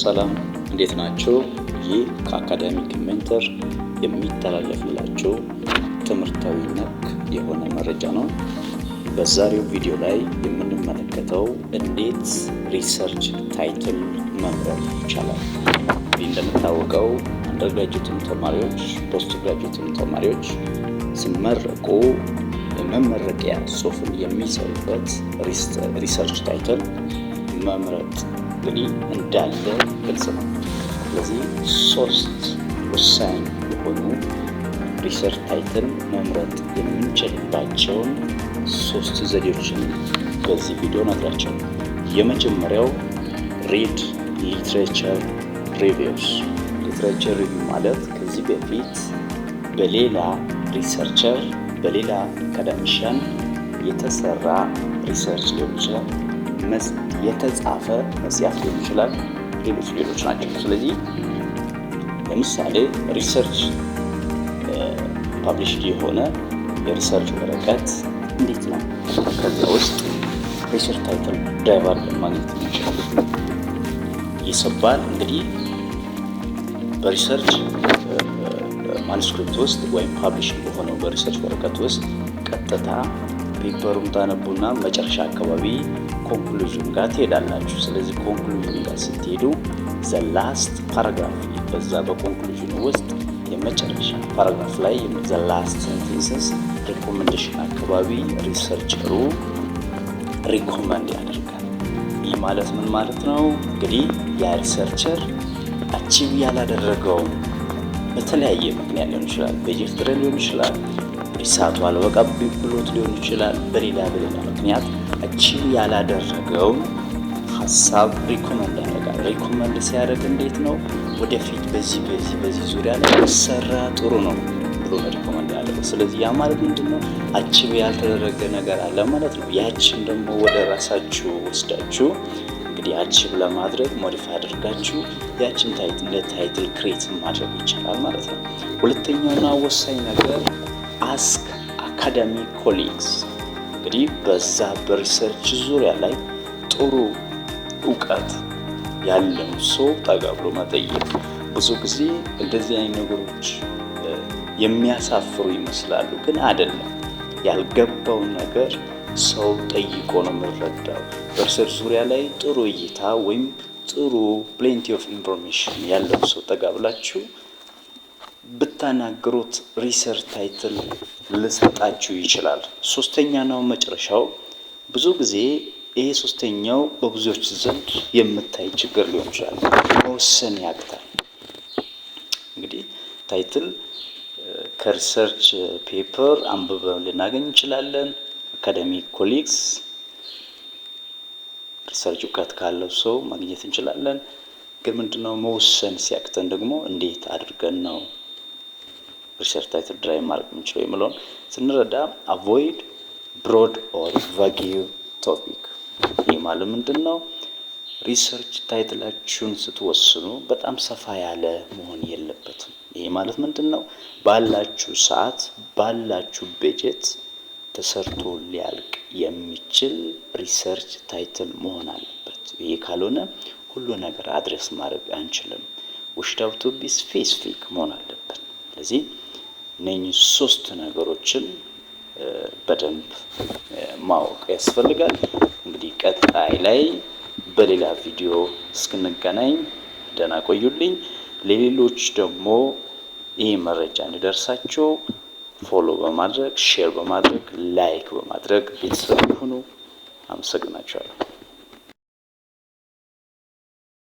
ሰላም እንዴት ናችሁ? ይህ ከአካዳሚክ ሜንተር የሚተላለፍላችሁ ትምህርታዊ ነክ የሆነ መረጃ ነው። በዛሬው ቪዲዮ ላይ የምንመለከተው እንዴት ሪሰርች ታይትል መምረጥ ይቻላል። እንደምታወቀው አንደርግራጁዌትም ተማሪዎች ፖስት ግራጁዌትም ተማሪዎች ሲመረቁ መመረቂያ ጽሑፍን የሚሰሩበት ሪሰርች ታይትል መምረጥ እንግዲህ እንዳለ ግልጽ ነው። ስለዚህ ሶስት ወሳኝ የሆኑ ሪሰርች ታይትል መምረጥ የምንችልባቸውን ሶስት ዘዴዎችን በዚህ ቪዲዮ ነግራቸው። የመጀመሪያው ሪድ ሊትሬቸር ሪቪውስ። ሊትሬቸር ሪቪው ማለት ከዚህ በፊት በሌላ ሪሰርቸር በሌላ አካዳሚሻን የተሰራ ሪሰርች ሊሆን ይችላል፣ የተጻፈ መጽሐፍ ሊሆን ይችላል፣ ሌሎች ናቸው። ስለዚህ ለምሳሌ ሪሰርች ፐብሊሽድ የሆነ የሪሰርች ወረቀት እንዴት ነው ከዚያ ውስጥ ሪሰርች ታይትል ድራይቭ አድርገን ማግኘት እንችላለን? ይሰባል እንግዲህ በሪሰርች ማኑስክሪፕት ውስጥ ወይም ፐብሊሽ በሆነው በሪሰርች ወረቀት ውስጥ ቀጥታ ፔፐሩን ታነቡና መጨረሻ አካባቢ ኮንክሉዥን ጋር ትሄዳላችሁ። ስለዚህ ኮንክሉዥን ጋር ስትሄዱ ዘ ላስት ፓራግራፍ በዛ በኮንክሉዥን ውስጥ የመጨረሻ ፓራግራፍ ላይ ዘ ላስት ሴንቴንስስ ሪኮሜንዴሽን አካባቢ ሪሰርቸሩ ሪኮመንድ ያደርጋል። ይህ ማለት ምን ማለት ነው? እንግዲህ ያ ሪሰርቸር አቺቭ ያላደረገውን በተለያየ ምክንያት ሊሆን ይችላል፣ በጀት ሊሆን ይችላል፣ ሪሰርቹ አልበቃ ብሎት ሊሆን ይችላል፣ በሌላ ምክንያት አቺቭ ያላደረገውን ሀሳብ ሪኮመንድ ያደርጋል። ሪኮመንድ ሲያደርግ እንዴት ነው? ወደፊት በዚህ ዙሪያ ላይ ሰራ ጥሩ ነው ብሎ ሪኮመንድ ያደርጋል። ስለዚህ ያ ማለት ምንድነው? አቺቭ ያልተደረገ ነገር አለ ማለት ነው። ያችን ደግሞ ወደ ራሳችሁ ወስዳችሁ እንግዲህ አቺቭ ለማድረግ ሞዲፋይ አድርጋችሁ ያችን ታይትል ክሬት ማድረግ ይቻላል ማለት ነው። ሁለተኛውና ወሳኝ ነገር አስክ አካዳሚክ ኮሊግስ። እንግዲህ በዛ በሪሰርች ዙሪያ ላይ ጥሩ እውቀት ያለው ሰው ጠጋ ብሎ መጠየቅ። ብዙ ጊዜ እንደዚህ አይነት ነገሮች የሚያሳፍሩ ይመስላሉ፣ ግን አይደለም። ያልገባውን ነገር ሰው ጠይቆ ነው የሚረዳው። በሪሰርች ዙሪያ ላይ ጥሩ እይታ ወይም ጥሩ ፕሌንቲ ኦፍ ኢንፎርሜሽን ያለው ሰው ጠጋ ብላችሁ ብታናግሩት ሪሰርች ታይትል ልሰጣችሁ ይችላል። ሶስተኛው መጨረሻው ብዙ ጊዜ ይሄ ሶስተኛው በብዙዎች ዘንድ የምታይ ችግር ሊሆን ይችላል፣ መወሰን ያቅታል። እንግዲህ ታይትል ከሪሰርች ፔፐር አንብበን ልናገኝ እንችላለን። አካዳሚክ ኮሊግስ ሪሰርች እውቀት ካለው ሰው ማግኘት እንችላለን። ግን ምንድነው መወሰን ሲያቅተን ደግሞ እንዴት አድርገን ነው ሪሰርች ታይትል ድራይቭ ማድረግ የምንችለው የሚለውን ስንረዳ አቮይድ ብሮድ ኦር ቫጊ ቶፒክ። ይህ ማለት ምንድነው? ሪሰርች ታይትላችሁን ስትወስኑ በጣም ሰፋ ያለ መሆን የለበትም። ይህ ማለት ምንድነው? ባላችሁ ሰዓት ባላችሁ በጀት ተሰርቶ ሊያልቅ የሚችል ሪሰርች ታይትል መሆን አለበት። ይሄ ካልሆነ ሁሉ ነገር አድሬስ ማድረግ አንችልም። ውሽዳው ቱ ቢ ስፔሲፊክ መሆን አለበት። ስለዚህ እነኚህ ሶስት ነገሮችን በደንብ ማወቅ ያስፈልጋል። እንግዲህ ቀጣይ ላይ በሌላ ቪዲዮ እስክንገናኝ ደህና ቆዩልኝ። ለሌሎች ደግሞ ይህ መረጃ እንዲደርሳቸው ፎሎ በማድረግ ሼር በማድረግ ላይክ በማድረግ ቤተሰብ ሁኑ። አመሰግናችኋለሁ።